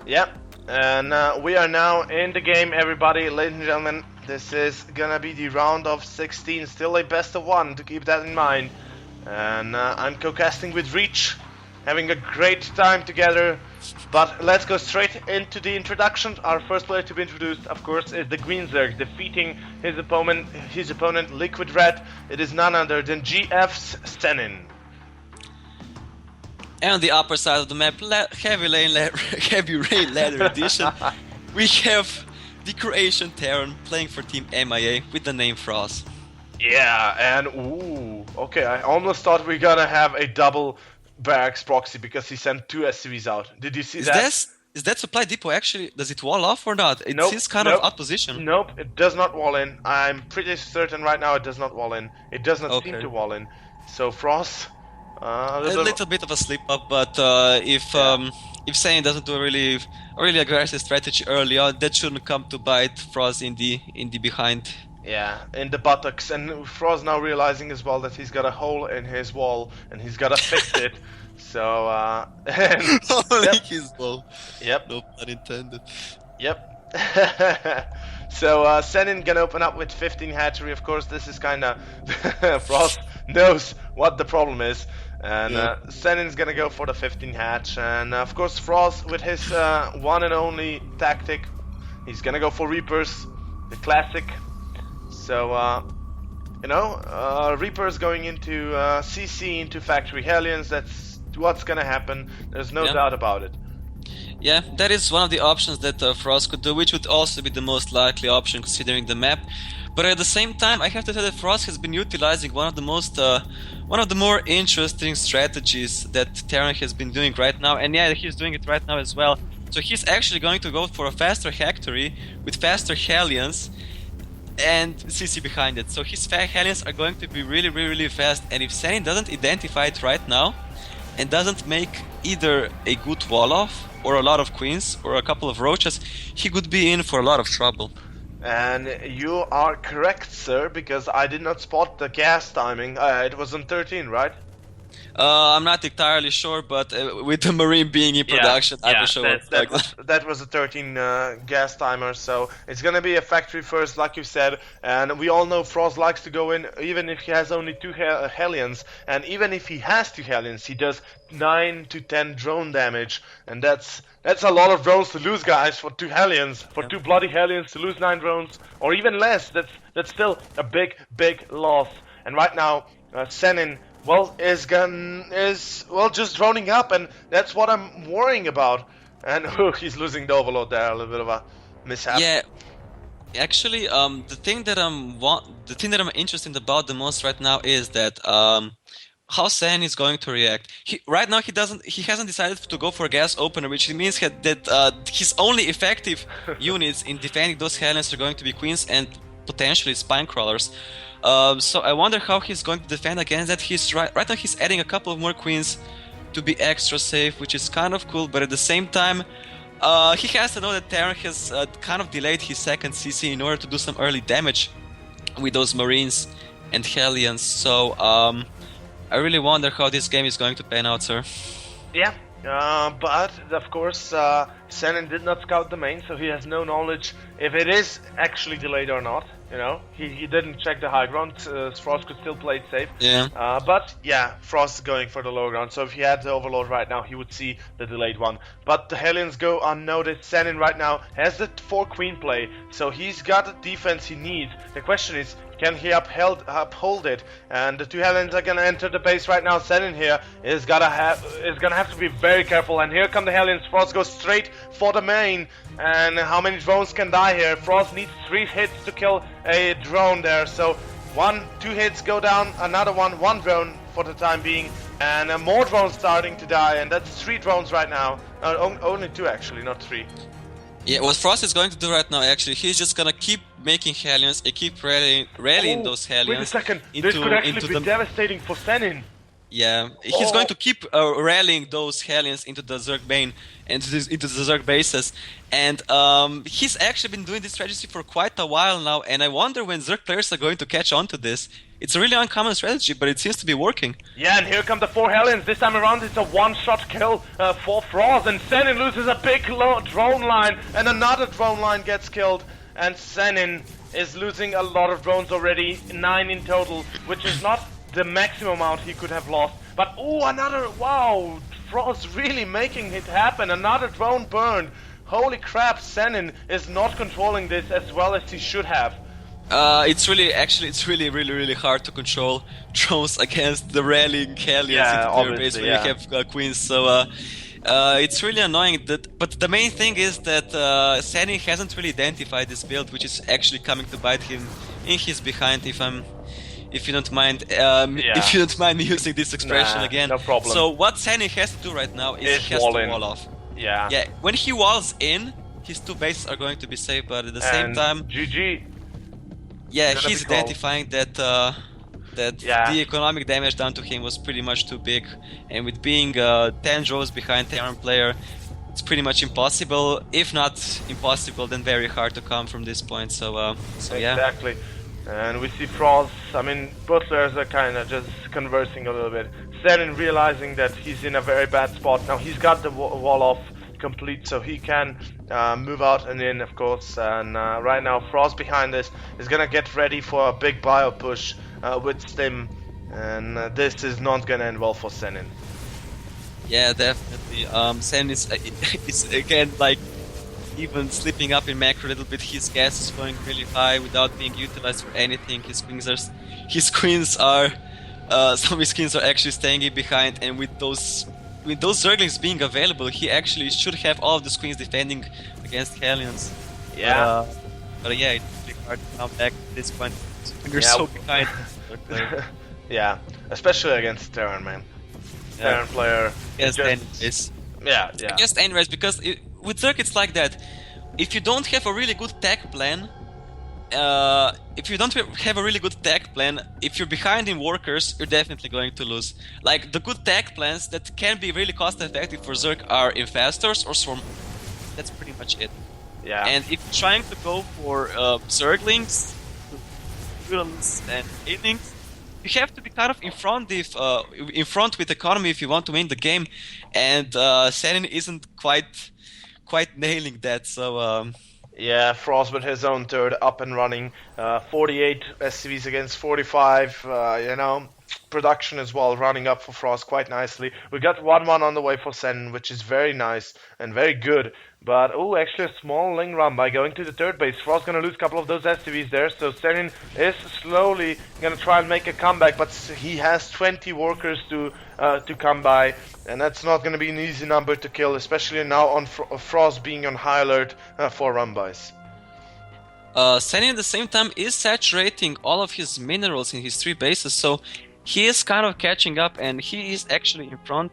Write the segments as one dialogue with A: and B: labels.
A: Yep, and we are now in the game, everybody, ladies and gentlemen. This is gonna be the round of 16, still a best of 1, to keep that in mind. And I'm co-casting with Reach, having a great time together. But let's go straight into the introduction. Our first player to be introduced, of course, is the Green Zerg, defeating his opponent Liquid Red. It is none other than GF's Senin.
B: And on the upper side of the map, Heavy Rain Ladder Edition, we have the Croatian Terran playing for Team MIA with the name frozz.
A: Yeah, and ooh, okay, I almost thought we were gonna have a double barracks proxy because he sent 2 SCVs out. Did you see that?
B: Is that supply depot actually, does it wall off or not? It seems kind of out position.
A: Nope, it does not wall in. I'm pretty certain right now it does not wall in. It does not seem to wall in. So frozz...
B: a little bit of a slip up, but if Senin doesn't do a really aggressive strategy early on, that shouldn't come to bite frozz in the behind.
A: Yeah, in the buttocks, and frozz now realizing as well that he's got a hole in his wall and he's gotta fix it. So
B: his wall.
A: Yep.
B: No pun intended.
A: Yep. So Senin gonna open up with 15 hatchery. Of course, this is kinda frozz knows what the problem is. And Senin's gonna go for the 15 hatch, and of course frozz with his one and only tactic, he's gonna go for Reapers, the classic. So Reapers going into CC into Factory Hellions. That's what's gonna happen. There's no doubt about it.
B: Yeah, that is one of the options that frozz could do, which would also be the most likely option considering the map. But at the same time, I have to say that frozz has been utilizing one of the more interesting strategies that Terran has been doing right now, and yeah, he's doing it right now as well. So he's actually going to go for a faster Factory with faster Hellions and CC behind it. So his Hellions are going to be really fast, and if Senin doesn't identify it right now and doesn't make either a good wall off or a lot of queens or a couple of roaches, he could be in for a lot of trouble.
A: And you are correct, sir, because I did not spot the gas timing. It was on 13, right?
B: I'm not entirely sure, but with the Marine being in production, I was sure.
A: That was a 13 gas timer, so it's gonna be a factory first, like you said. And we all know frozz likes to go in, even if he has only 2 Hellions. And even if he has 2 Hellions, he does 9 to 10 drone damage, and that's a lot of drones to lose, guys. For 2 Hellions, for 2 bloody Hellions to lose 9 drones, or even less. That's still a big loss. And right now, Senin, well, is just droning up, and that's what I'm worrying about. And he's losing the overload there, a little bit of a mishap.
B: Yeah, actually, the thing that I'm interested about the most right now is that how Senin is going to react. Right now he hasn't decided to go for a gas opener, which means that his only effective units in defending those Hellions are going to be queens and potentially spine crawlers. So I wonder how he's going to defend against that. Right now he's adding a couple of more queens to be extra safe, which is kind of cool, but at the same time he has to know that Terran has kind of delayed his second CC in order to do some early damage with those Marines and Hellions. So I really wonder how this game is going to pan out, sir.
A: Yeah, but of course Senin did not scout the main, so he has no knowledge if it is actually delayed or not. You know, he didn't check the high ground. frozz could still play it safe.
B: Yeah.
A: But yeah, frozz is going for the low ground. So if he had the overload right now, he would see the delayed one. But the Hellions go unnoticed. Senin right now has the 4 queen play, so he's got the defense he needs. The question is, can he uphold it? And the 2 Hellions are gonna enter the base right now. Senin here is gonna have to be very careful. And here come the Hellions. frozz goes straight for the main. And how many drones can die here? frozz needs 3 hits to kill a drone there. So 2 hits go down, another one drone for the time being, and more drones starting to die. And that's 3 drones right now. Only 2 actually, not 3.
B: Yeah, what frozz is going to do right now, actually, he's just gonna keep making Hellions and keep rallying those Hellions.
A: Wait a second, this could actually be devastating for Senin.
B: Yeah, he's going to keep rallying those Hellions into the Zerg main and into the Zerg bases, and he's actually been doing this strategy for quite a while now. And I wonder when Zerg players are going to catch on to this. It's a really uncommon strategy, but it seems to be working.
A: Yeah, and here come the 4 Hellions. This time around, it's a one-shot kill for frozz, and Senin loses a big drone line, and another drone line gets killed, and Senin is losing a lot of drones already, 9 in total, which is not the maximum amount he could have lost. But oh, another, wow, frozz really making it happen. Another drone burned. Holy crap, Senin is not controlling this as well as he should have.
B: It's really hard to control drones against the rallying Hellions into their base when you have queens. So it's really annoying. But the main thing is that Senin hasn't really identified this build, which is actually coming to bite him in his behind. If you don't mind, if you don't mind me using this expression again.
A: No problem.
B: So what Senin has to do right now is he has to wall off.
A: Yeah.
B: Yeah. When he walls in, his 2 bases are going to be safe, but at the same time,
A: GG.
B: yeah, he's identifying that the economic damage done to him was pretty much too big, and with being 10 draws behind Terran player, it's pretty much impossible. If not impossible, then very hard to come from this point. So yeah.
A: Exactly. And we see frozz. I mean, both players are kind of just conversing a little bit. Senin realizing that he's in a very bad spot. Now he's got the wall off complete, so he can move out and in, of course. And right now, frozz behind this is gonna get ready for a big bio push with Stim, and this is not gonna end well for Senin.
B: Yeah, definitely. Senin is again like even slipping up in macro a little bit. His gas is going really high without being utilized for anything. His queens are some of his queens are actually staying in behind, and with those Zerglings being available, he actually should have all of the queens defending against Hellions.
A: Yeah.
B: But yeah, it's really hard to come back at this point when you're so behind.
A: Yeah, especially against Terran, man. Terran player.
B: Against anyways.
A: Yeah.
B: Against anyways, because with Zerg it's like that. If you don't have a really good tech plan, if you're behind in workers, you're definitely going to lose. Like the good tech plans that can be really cost effective for Zerg are Infestors or Swarm. That's pretty much it.
A: Yeah.
B: And if you're trying to go for Zerglings, Duels and Innings, you have to be kind of in front with economy if you want to win the game. And Senin isn't quite nailing that. So.
A: Yeah, frozz with his own third up and running. 48 SCVs against 45. You know, production as well running up for frozz quite nicely. We got 1-1 on the way for Senin, which is very nice and very good. But oh, actually a small Ling run by going to the third base. frozz gonna lose a couple of those SCVs there, so Senin is slowly gonna try and make a comeback, but he has 20 workers to come by, and that's not gonna be an easy number to kill, especially now on frozz being on high alert for run bys.
B: Senin at the same time is saturating all of his minerals in his 3 bases, so he is kind of catching up, and he is actually in front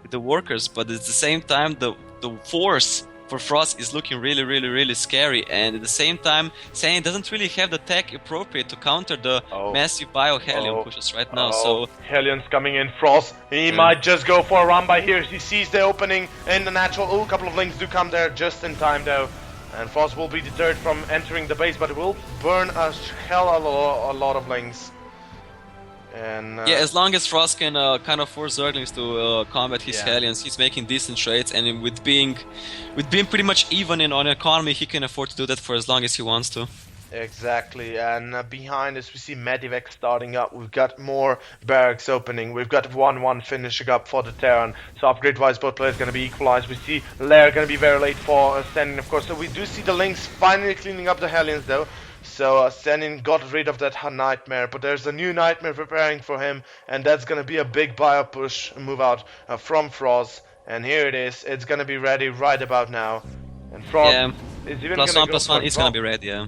B: with the workers, but at the same time the force for frozz is looking really scary, and at the same time Senin doesn't really have the tech appropriate to counter the massive bio Hellion pushes right now. So
A: Hellion's coming in. frozz, he might just go for a run by here. He sees the opening in the natural. A couple of Lings do come there just in time though, and frozz will be deterred from entering the base, but it will burn a lot of Lings. And
B: yeah, as long as frozz can kind of force Zerglings to combat his Hellions, he's making decent trades, and with being pretty much even on economy, he can afford to do that for as long as he wants to.
A: Exactly, and behind us we see Medivac starting up. We've got more barracks opening. We've got 1-1 finishing up for the Terran. So upgrade-wise, both players going to be equalized. We see Lair going to be very late for Senin, of course. So we do see the Lings finally cleaning up the Hellions, though. So Senin got rid of that nightmare, but there's a new nightmare preparing for him, and that's going to be a big bio push move out from frozz. And here it is. It's going to be ready right about now. And frozz is even
B: +1/+1 is going to be ready, yeah.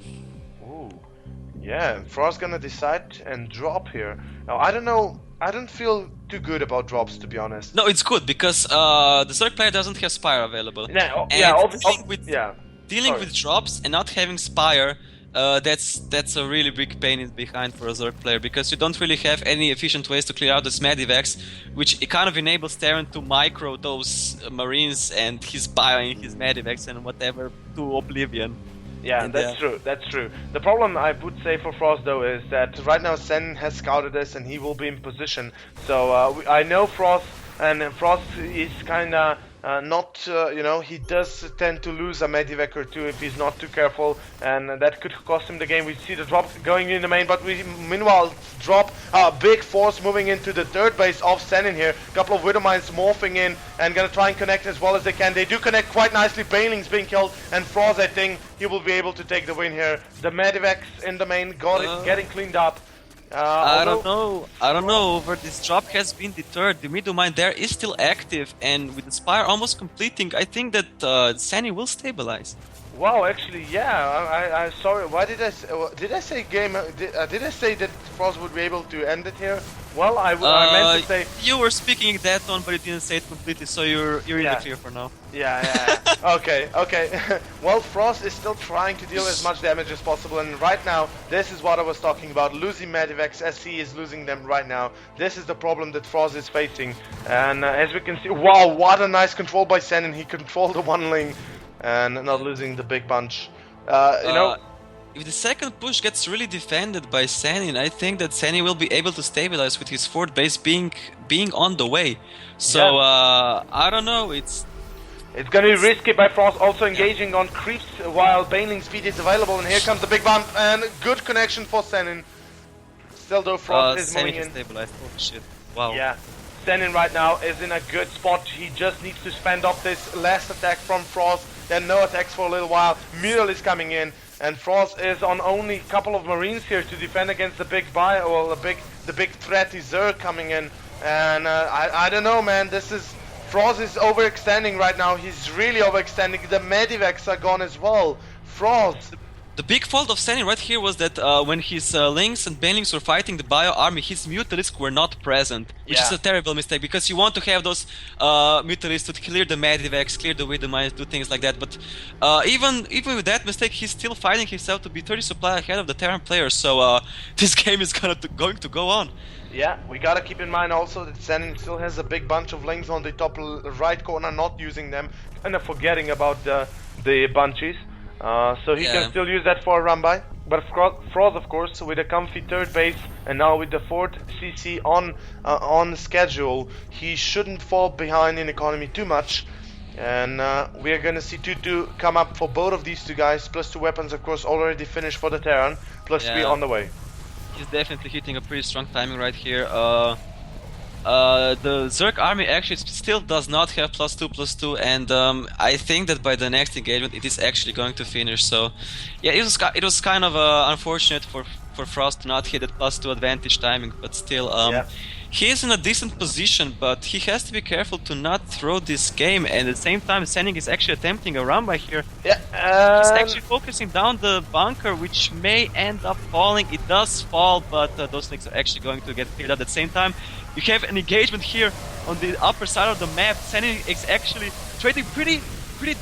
A: Yeah, frozz gonna decide and drop here. Now I don't know. I don't feel too good about drops, to be honest.
B: No, it's good because the Zerg player doesn't have Spire available.
A: Dealing
B: with drops and not having Spire That's a really big pain in behind for a Zerg player, because you don't really have any efficient ways to clear out those medivacs, which it kind of enables Terran to micro those Marines and his bio and his medivacs and whatever to oblivion.
A: Yeah,
B: And,
A: that's true. That's true. The problem I would say for Frost though is that right now Senin has scouted this and he will be in position. So I know Frost, and Frost is kind of not, you know, he does tend to lose a medivac or two if he's not too careful, and that could cost him the game. We see the drop going in the main, but we meanwhile drop a big force moving into the third base of Senin here. A couple of Widow Mines morphing in and gonna try and connect as well as they can. They do connect quite nicely. Bailing's being killed, and Frost, I think he will be able to take the win here. The medivacs in the main getting cleaned up.
B: I don't know, but this drop has been deterred. The middle mine there is still active, and with the Spire almost completing, I think that Sunny will stabilize.
A: Wow, actually, yeah. I sorry. Why did I say game? Did I say that Frost would be able to end it here? Well, I meant to say
B: you were speaking that on, but you didn't say it completely, so you're in the clear for now.
A: Yeah. Okay. Well, Frost is still trying to deal as much damage as possible, and right now, this is what I was talking about: losing medivacs as he is losing them right now. This is the problem that Frost is facing, and as we can see, wow, what a nice control by Senin. He controlled the one lane and not losing the big bunch. You know.
B: If the second push gets really defended by Senin, I think that Senin will be able to stabilize with his fourth base being on the way. So I don't know. It's
A: gonna be risky by Frost, also engaging on creeps while Baneling speed is available, and here comes the big bump and good connection for Senin. Still though, Frost is moving in.
B: Stabilized. Oh shit! Wow.
A: Yeah, Senin right now is in a good spot. He just needs to spend up this last attack from Frost. Then no attacks for a little while. Mural is coming in. And Frost is on only a couple of Marines here to defend against the big the big threat is Zerg coming in, and I don't know, man. Frost is overextending right now. He's really overextending. The medivacs are gone as well. Frost.
B: The big fault of Senin right here was that when his Lynx and Banelings were fighting the Bio army, his Mutalisks were not present, which is a terrible mistake, because you want to have those Mutalisks to clear the Medivacs, clear the Widow Mines, do things like that. But even with that mistake, he's still fighting himself to be 30 supply ahead of the Terran players. So this game is going to go on.
A: Yeah, we gotta keep in mind also that Senin still has a big bunch of Lynx on the top right corner, not using them, kind of forgetting about the bunchies. So he can still use that for a run by. But Frost, of course, with a comfy third base and now with the fourth CC on schedule, he shouldn't fall behind in economy too much. And we are gonna see 2-2 come up for both of these two guys, plus 2 weapons, of course, already finished for the Terran, plus 3 on the way.
B: He's definitely hitting a pretty strong timing right here. The Zerg army actually still does not have +2/+2, and I think that by the next engagement it is actually going to finish. So yeah, it was kind of unfortunate for Frost to not hit that +2 advantage timing, but still he is in a decent position, but he has to be careful to not throw this game, and at the same time Senin is actually attempting a run by here. He's actually focusing down the bunker, which may end up falling. It does fall, but those things are actually going to get cleared at the same time. You have an engagement here on the upper side of the map. Senin is actually trading pretty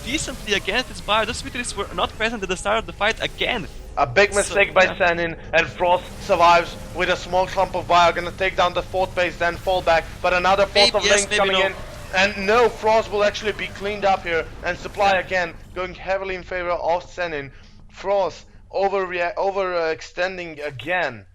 B: decently against his Bio. Those Mutalisks were not present at the start of the fight again.
A: A big mistake by Senin, and Frost survives with a small clump of Bio. Gonna take down the fourth base, then fall back. But another force of Lynx coming in. And no, Frost will actually be cleaned up here, and supply again going heavily in favor of Senin. Frost overextending again.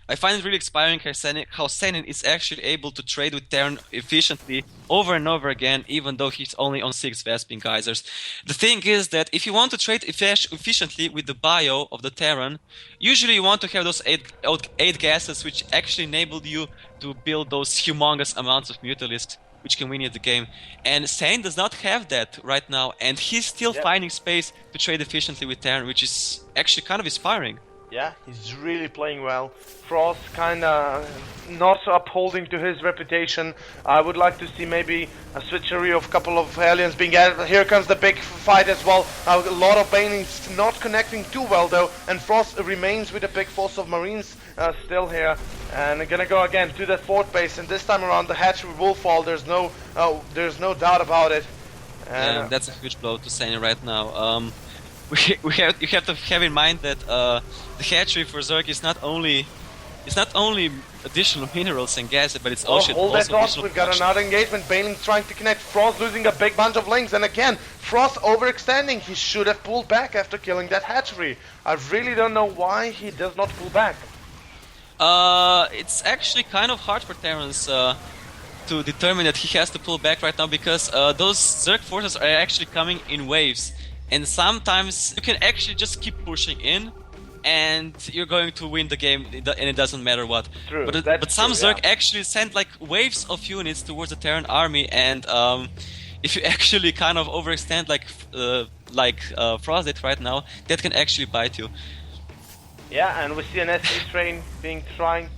B: I find it really inspiring how Senin is actually able to trade with Terran efficiently over and over again, even though he's only on 6 Vesping Geysers. The thing is that if you want to trade efficiently with the bio of the Terran, usually you want to have those 8 gases, which actually enable you to build those humongous amounts of Mutalisks, which can win you the game. And Senin does not have that right now, and he's still finding space to trade efficiently with Terran, which is actually kind of inspiring.
A: Yeah, he's really playing well. Frost kinda not upholding to his reputation. I would like to see maybe a switchery of a couple of aliens being added. Here comes the big fight as well. A lot of Banelings not connecting too well though, and Frost remains with a big force of Marines still here. And gonna go again to that fourth base, and this time around the hatchery will fall. There's no doubt about it.
B: Yeah, that's a huge blow to Senin right now. you have to have in mind that the hatchery for Zerg is not only additional minerals and gas, but it's also
A: hold that thought.
B: additional
A: We've got
B: production.
A: another engagement. Bailing's trying to connect. Frost losing a big bunch of links, and again, Frost overextending. He should have pulled back after killing that hatchery. I really don't know why he does not pull back.
B: It's actually kind of hard for Terrence to determine that he has to pull back right now because those Zerg forces are actually coming in waves, and sometimes you can actually just keep pushing in, and you're going to win the game, and it doesn't matter what.
A: True,
B: But some
A: true,
B: Zerg actually send like waves of units towards the Terran army, and if you actually kind of overextend like Frost did right now, that can actually bite you.
A: Yeah, and we see an SC train being trying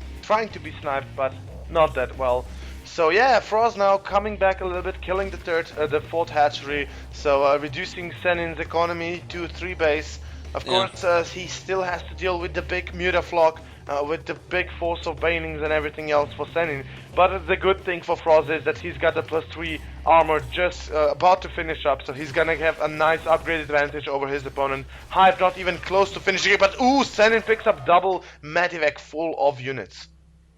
A: to be sniped, but not that well. So yeah, Frost now coming back a little bit, killing the fourth hatchery, so reducing Senin's economy to 3 base. Of course, he still has to deal with the big Mutaflock, with the big force of banings and everything else for Senin. But the good thing for Frost is that he's got the +3 armor just about to finish up, so he's gonna have a nice upgrade advantage over his opponent. Hive not even close to finishing it, but ooh, Senin picks up double Medivac full of units.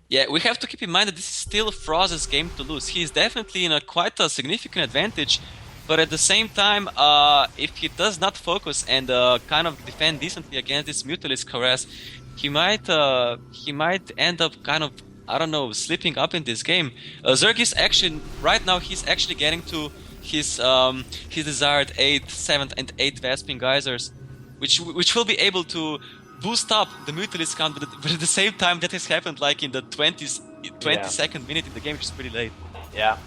B: Yeah, we have to keep in mind that this is still Frost's game to lose. He's definitely in quite a significant advantage, but at the same time, if he does not focus and kind of defend decently against this Mutalisk harass, he might end up kind of, I don't know, slipping up in this game. Zerg is actually, right now, he's actually getting to his desired 8, 7th, and 8th Vesping Geysers, which will be able to boost up the Mutalisk count, but at the same time that has happened like in the 22nd minute in the game, which is pretty late.
A: Yeah,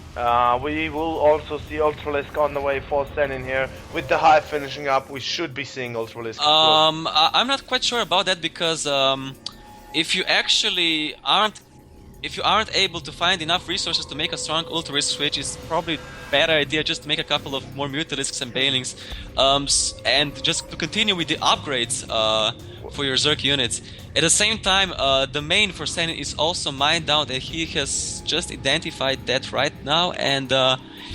A: we will also see Ultralisk on the way for Senin here. With the Hive finishing up, we should be seeing Ultralisk.
B: I'm not quite sure about that because if you aren't able to find enough resources to make a strong Ultralisk switch, it's probably a better idea just to make a couple of more Mutalisks and Banelings, and just to continue with the upgrades for your Zerg units. At the same time, the main for Senin is also mined down, and he has just identified that right now, and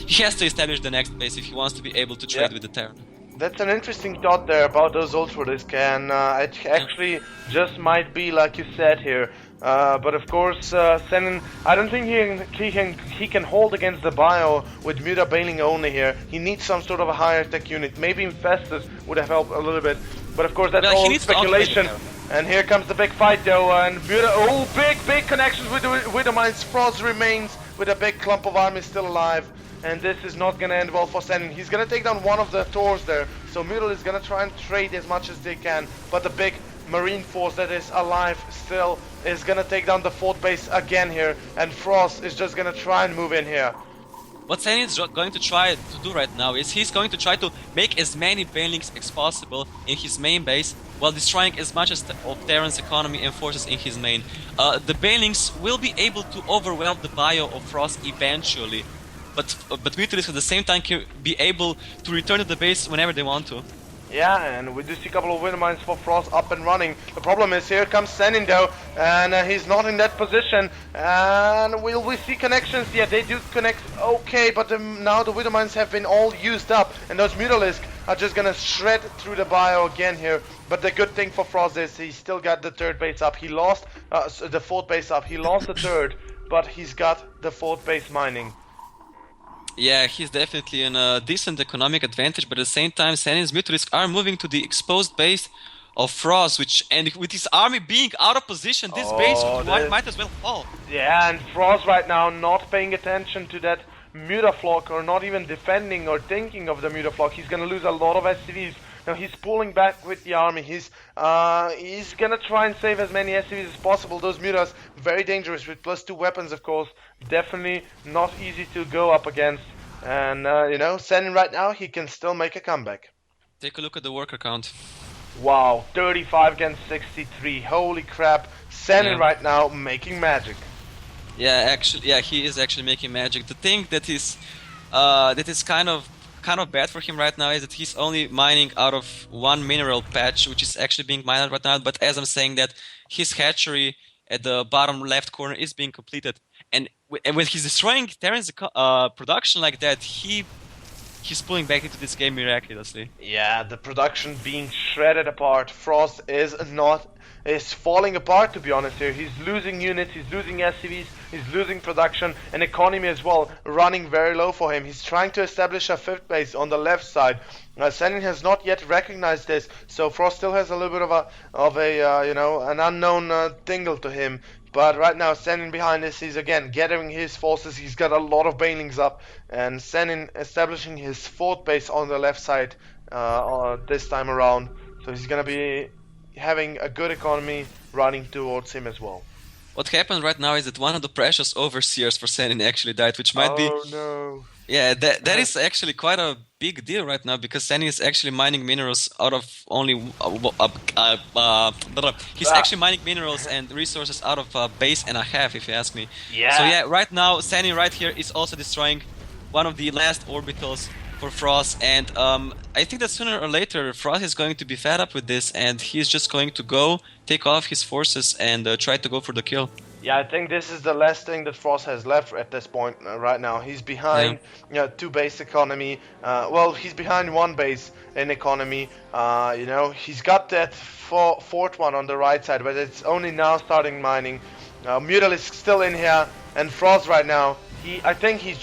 B: he has to establish the next base if he wants to be able to trade with the Terran.
A: That's an interesting thought there about those Ultralisk, and it actually just might be like you said here. But of course, Senin, I don't think he can hold against the bio with Muta Bailing only here. He needs some sort of a higher tech unit. Maybe Infestus would have helped a little bit. But of course, that's all speculation. And here comes the big fight though, and Muta, oh, big connections with the Widowmines. Frost remains with a big clump of army still alive. And this is not gonna end well for Senin. He's gonna take down one of the Tors there. So Mutal is gonna try and trade as much as they can. But the big Marine force that is alive still is gonna take down the fourth base again here. And Frost is just gonna try and move in here.
B: What Senin is going to try to do right now is he's going to try to make as many Banelings as possible in his main base while destroying as much as of Terran's economy and forces in his main. The Banelings will be able to overwhelm the bio of Frost eventually, but Mutalisks at the same time can be able to return to the base whenever they want to.
A: Yeah, and we do see a couple of Widowmines for Frost up and running. The problem is here comes Senin though, and he's not in that position. And will we see connections? Yeah, they do connect okay, but now the Widowmines have been all used up, and those Mutalisk are just gonna shred through the bio again here. But the good thing for Frost is he still got the third base up. He lost the fourth base up. He lost the third, but he's got the fourth base mining.
B: Yeah, he's definitely in a decent economic advantage, but at the same time, Senin's Mutalisks are moving to the exposed base of Frost, and with his army being out of position, this base might as well fall.
A: Yeah, and Frost right now not paying attention to that Mutaflock, or not even defending or thinking of the Mutaflock. He's gonna lose a lot of SCVs. Now he's pulling back with the army. He's gonna try and save as many SCVs as possible. Those Mutas, very dangerous with +2 weapons, of course. Definitely not easy to go up against. And you know, Senin right now, he can still make a comeback.
B: Take a look at the worker count.
A: Wow, 35 against 63. Holy crap! Senin right now making magic.
B: Yeah, he is actually making magic. The thing that is kind of bad for him right now is that he's only mining out of one mineral patch, which is actually being mined right now. But as I'm saying that, his hatchery at the bottom left corner is being completed, and when he's destroying Terran's production like that, he he's pulling back into this game miraculously.
A: Yeah, the production being shredded apart. frozz is falling apart, to be honest here. He's losing units, he's losing SCVs, he's losing production, and economy as well, running very low for him. He's trying to establish a 5th base on the left side. Senin has not yet recognized this, so frozz still has a little bit of a you know, an unknown tingle to him. But right now, Senin behind this, he's again gathering his forces. He's got a lot of banelings up, and Senin establishing his 4th base on the left side this time around. So he's gonna be having a good economy running towards him as well.
B: What happened right now is that one of the precious overseers for Senin actually died, which might be...
A: Oh no.
B: Yeah, that is actually quite a big deal right now, because Senin is actually mining minerals out of only... he's actually mining minerals and resources out of a base and a half, if you ask me.
A: Yeah.
B: So yeah, right now, Senin right here is also destroying one of the last orbitals for frozz, and I think that sooner or later frozz is going to be fed up with this, and he's just going to go take off his forces and try to go for the kill.
A: Yeah, I think this is the last thing that frozz has left at this point right now. He's behind 2 base economy. Well, he's behind 1 base in economy. You know, he's got that 4th one on the right side, but it's only now starting mining. Mutal is still in here, and frozz right now, I think he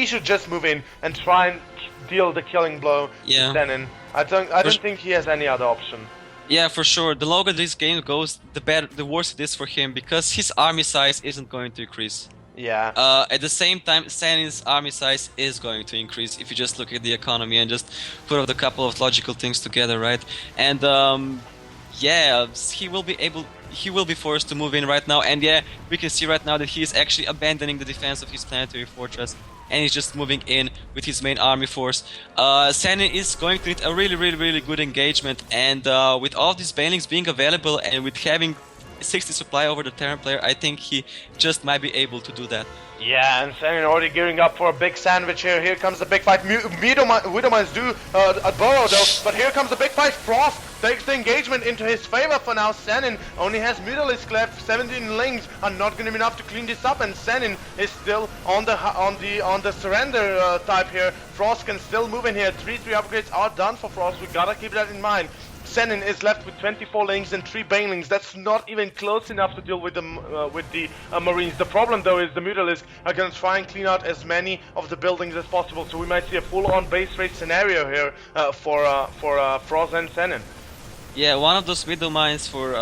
A: should just move in and try and deal the killing blow to Senin. I don't think he has any other option.
B: Yeah, for sure. The longer this game goes, the worse it is for him, because his army size isn't going to increase.
A: Yeah.
B: At the same time, Senin's army size is going to increase if you just look at the economy and just put out a couple of logical things together, right? And yeah, he will be forced to move in right now, and yeah, we can see right now that he is actually abandoning the defense of his planetary fortress, and he's just moving in with his main army force. Senin is going to need a really good engagement, and with all these banelings being available and with having 60 supply over the Terran player, I think he just might be able to do that.
A: Yeah, and Senin already gearing up for a big sandwich here. Here comes the big fight. Widowmines do a burrow though, but here comes the big fight. frozz takes the engagement into his favor for now. Senin only has Mutalisk left. 17 lings are not going to be enough to clean this up, and Senin is still on the surrender type here. frozz can still move in here. 3 upgrades are done for frozz. We gotta keep that in mind. Senin is left with 24 lings and 3 banelings. That's not even close enough to deal with the Marines. The problem though is the Mutalisk are going to try and clean out as many of the buildings as possible. So we might see a full-on base raid scenario here for frozz and Senin.
B: Yeah, one of those widow mines for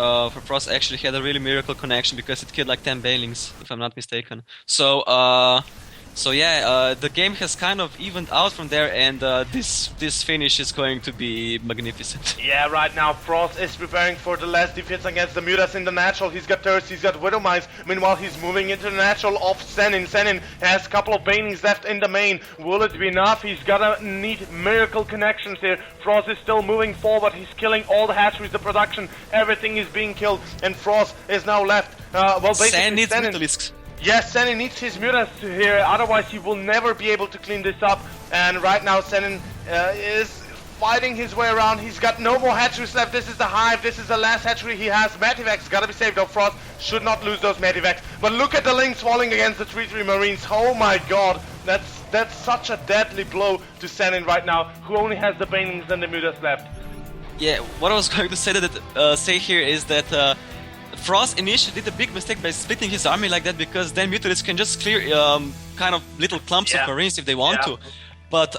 B: frozz actually had a really miracle connection, because it killed like 10 banelings, if I'm not mistaken. So yeah, the game has kind of evened out from there, and this finish is going to be magnificent.
A: Yeah, right now frozz is preparing for the last defense against the Mutas in the natural. He's got turrets, he's got widow mines. Meanwhile, he's moving into the natural of Senin. Senin has a couple of banelings left in the main. Will it be enough? He's gonna need miracle connections here. frozz is still moving forward. He's killing all the hatcheries, the production, everything is being killed, and frozz is now left. Well, basically
B: Mutalisks.
A: Yes, Senin needs his mutas here, otherwise he will never be able to clean this up. And right now Senin is fighting his way around. He's got no more hatcheries left. This is the hive, this is the last hatchery he has. Medivacs gotta be saved though. frozz should not lose those Medivacs. But look at the links falling against the 3-3 Marines. Oh my god, that's such a deadly blow to Senin right now, who only has the banelings and the mutas left.
B: Yeah, what I was going to say here is that frozz initially did a big mistake by splitting his army like that, because then Mutalisks can just clear kind of little clumps of Marines if they want to. But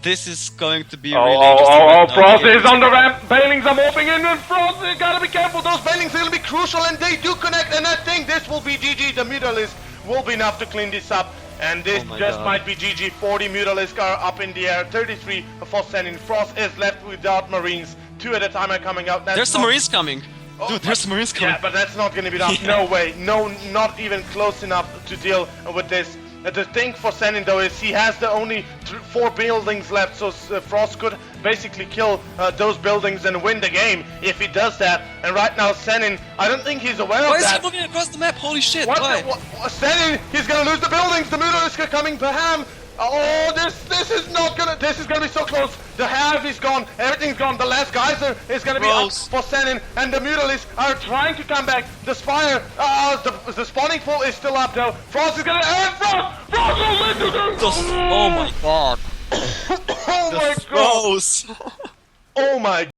B: this is going to be really interesting.
A: frozz is on the ramp. Banelings are moving in, and frozz, you gotta be careful. Those banelings are gonna be crucial, and they do connect. And I think this will be GG. The Mutalisk will be enough to clean this up. And this might be GG. 40 Mutalisk are up in the air. 33 for Senin. frozz is left without Marines. 2 at a time are coming out.
B: There's some Marines coming. Dude, there's some Marines coming.
A: Yeah, but that's not gonna be enough. No way. No, not even close enough to deal with this. The thing for Senin though is he has the only 4 buildings left, so frozz could basically kill those buildings and win the game if he does that. And right now Senin, I don't think he's aware of that.
B: Why is he moving across the map? Holy shit! Why?
A: Senin, he's gonna lose the buildings. The Mutalisk are coming. Baham. Oh, this is gonna be so close. The half is gone, everything's gone. The last geyser is gonna be up for Senin, and the Mutalisks are trying to come back. The Spire, the spawning pool is still up though. frozz is gonna frozz will live to do.
B: Oh my god.
A: Oh
B: The
A: my god!
B: frozz.
A: Oh my